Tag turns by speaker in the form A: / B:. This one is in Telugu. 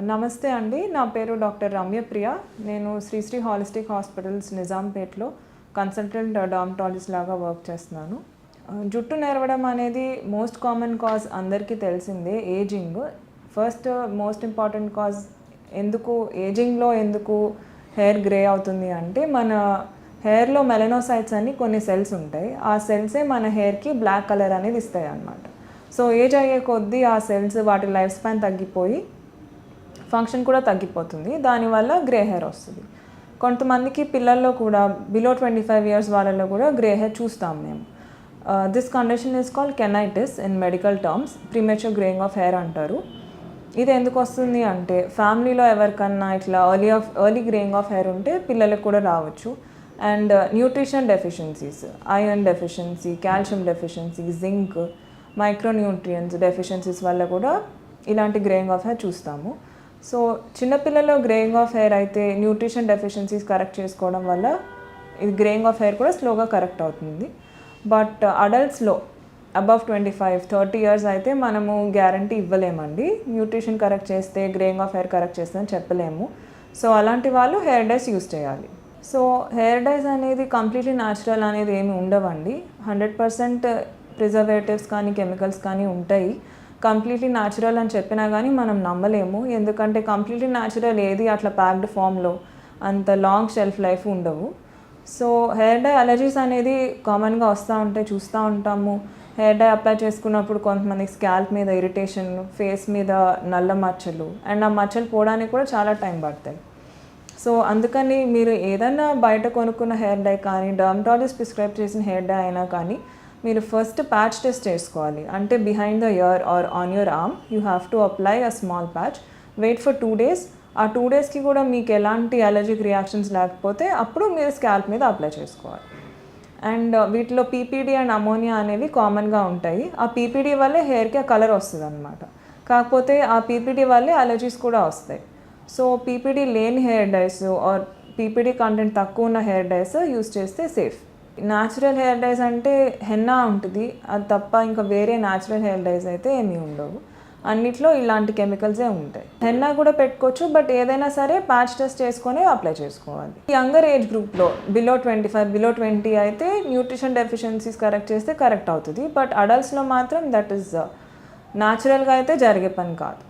A: నమస్తే అండి. నా పేరు డాక్టర్ రమ్యప్రియ. నేను శ్రీశ్రీ హాలిస్టిక్ హాస్పిటల్స్ నిజాంపేట్‌లో కన్సల్టెంట్ డర్మటాలజిస్ట్ లాగా వర్క్ చేస్తున్నాను. జుట్టు నెరవడం అనేది మోస్ట్ కామన్ కాజ్ అందరికీ తెలిసిందే, ageing. First most important cause ఎందుకు హెయిర్ గ్రే అవుతుంది అంటే, మన హెయిర్‌లో మెలనోసైట్స్ అని కొన్ని సెల్స్ ఉంటాయి. ఆ సెల్సే మన హెయిర్‌కి బ్లాక్ కలర్ అనేది ఇస్తాయి అన్నమాట. సో ఏజ్ అయ్యే కొద్దీ ఆ సెల్స్ వాటి లైఫ్ స్పాన్ తగ్గిపోయి ఫంక్షన్ కూడా తగ్గిపోతుంది. దానివల్ల గ్రే హెయిర్ వస్తుంది. కొంతమందికి పిల్లల్లో కూడా బిలో 25 ఇయర్స్ వాళ్ళలో కూడా గ్రే హెయిర్ చూస్తాం మేము. This condition is called కెనైటిస్ in medical terms. Premature greying of hair అంటారు. ఇది ఎందుకు వస్తుంది అంటే, ఫ్యామిలీలో ఎవరికన్నా ఇట్లా ఎర్లీ గ్రేయింగ్ ఆఫ్ హెయిర్ ఉంటే పిల్లలకు కూడా రావచ్చు. And nutrition deficiencies, iron deficiency, calcium deficiency, zinc, micronutrients deficiencies వల్ల కూడా ఇలాంటి గ్రేయింగ్ ఆఫ్ హెయిర్ చూస్తాము. సో చిన్నపిల్లల్లో గ్రేయింగ్ ఆఫ్ హెయిర్ అయితే న్యూట్రిషన్ డెఫిషియన్సీస్ కరెక్ట్ చేసుకోవడం వల్ల ఇది గ్రేయింగ్ ఆఫ్ హెయిర్ కూడా స్లోగా కరెక్ట్ అవుతుంది. బట్ అడల్ట్స్లో అబవ్ 25-30 ఇయర్స్ అయితే మనము గ్యారంటీ ఇవ్వలేమండి. న్యూట్రిషన్ కరెక్ట్ చేస్తే గ్రేయింగ్ ఆఫ్ హెయిర్ కరెక్ట్ చేస్తే అని చెప్పలేము. సో అలాంటి వాళ్ళు హెయిర్ డైస్ యూస్ చేయాలి. సో హెయిర్ డైస్ అనేది కంప్లీట్లీ న్యాచురల్ అనేది ఏమి ఉండవండి. 100% ప్రిజర్వేటివ్స్ కానీ కెమికల్స్ కానీ ఉంటాయి. కంప్లీట్లీ న్యాచురల్ అని చెప్పినా కానీ మనం నమ్మలేము. ఎందుకంటే కంప్లీట్లీ న్యాచురల్ ఏది అట్లా ప్యాక్డ్ ఫామ్లో అంత లాంగ్ షెల్ఫ్ లైఫ్ ఉండవు. సో హెయిర్ డై అలర్జీస్ అనేది కామన్గా వస్తూ ఉంటాయి, చూస్తూ ఉంటాము. హెయిర్ డై అప్లై చేసుకున్నప్పుడు కొంతమందికి స్కాల్ప్ మీద ఇరిటేషన్, ఫేస్ మీద నల్ల మచ్చలు, అండ్ ఆ మచ్చలు పోవడానికి కూడా చాలా టైం పడతాయి. సో అందుకని మీరు ఏదైనా బయట కొనుక్కున్న హెయిర్ డై కానీ, డర్మటాలజిస్ట్ ప్రిస్క్రైబ్ చేసిన హెయిర్ డై అయినా కానీ మీరు ఫస్ట్ ప్యాచ్ టెస్ట్ చేసుకోవాలి. అంటే behind the ear or on your arm you have to apply a small patch, wait for 2 days. ఆ 2 daysకి కూడా మీకు ఎలాంటి అలర్జిక్ రియాక్షన్స్ లేకపోతే అప్పుడు మీరు స్కాల్ప్ మీద అప్లై చేసుకోవాలి. అండ్ వీటిలో పీపీడీ అండ్ అమోనియా అనేవి కామన్గా ఉంటాయి. ఆ పీపీడీ వల్లే హెయిర్కి ఆ కలర్ వస్తుంది అనమాట. కాకపోతే ఆ పీపీడీ వల్లే అలర్జీస్ కూడా వస్తాయి. సో పీపీడీ లేని hair dyes or PPD content తక్కువ ఉన్న హెయిర్ డైస్ యూస్ చేస్తే సేఫ్. న్యాచురల్ హెయిర్ డైస్ అంటే హెన్నా ఉంటుంది, అది తప్ప ఇంకా వేరే న్యాచురల్ హెయిర్ డైస్ అయితే ఏమీ ఉండవు. అన్నిట్లో ఇలాంటి కెమికల్సే ఉంటాయి. హెన్నా కూడా పెట్టుకోవచ్చు, బట్ ఏదైనా సరే ప్యాచ్ టెస్ట్ చేసుకొని అప్లై చేసుకోవాలి. యంగర్ ఏజ్ గ్రూప్లో బిలో 25, బిలో 20 అయితే న్యూట్రిషన్ డెఫిషియన్సీస్ కరెక్ట్ చేస్తే కరెక్ట్ అవుతుంది. బట్ అడల్ట్స్లో మాత్రం దట్ ఈస్ న్యాచురల్గా అయితే జరిగే పని కాదు.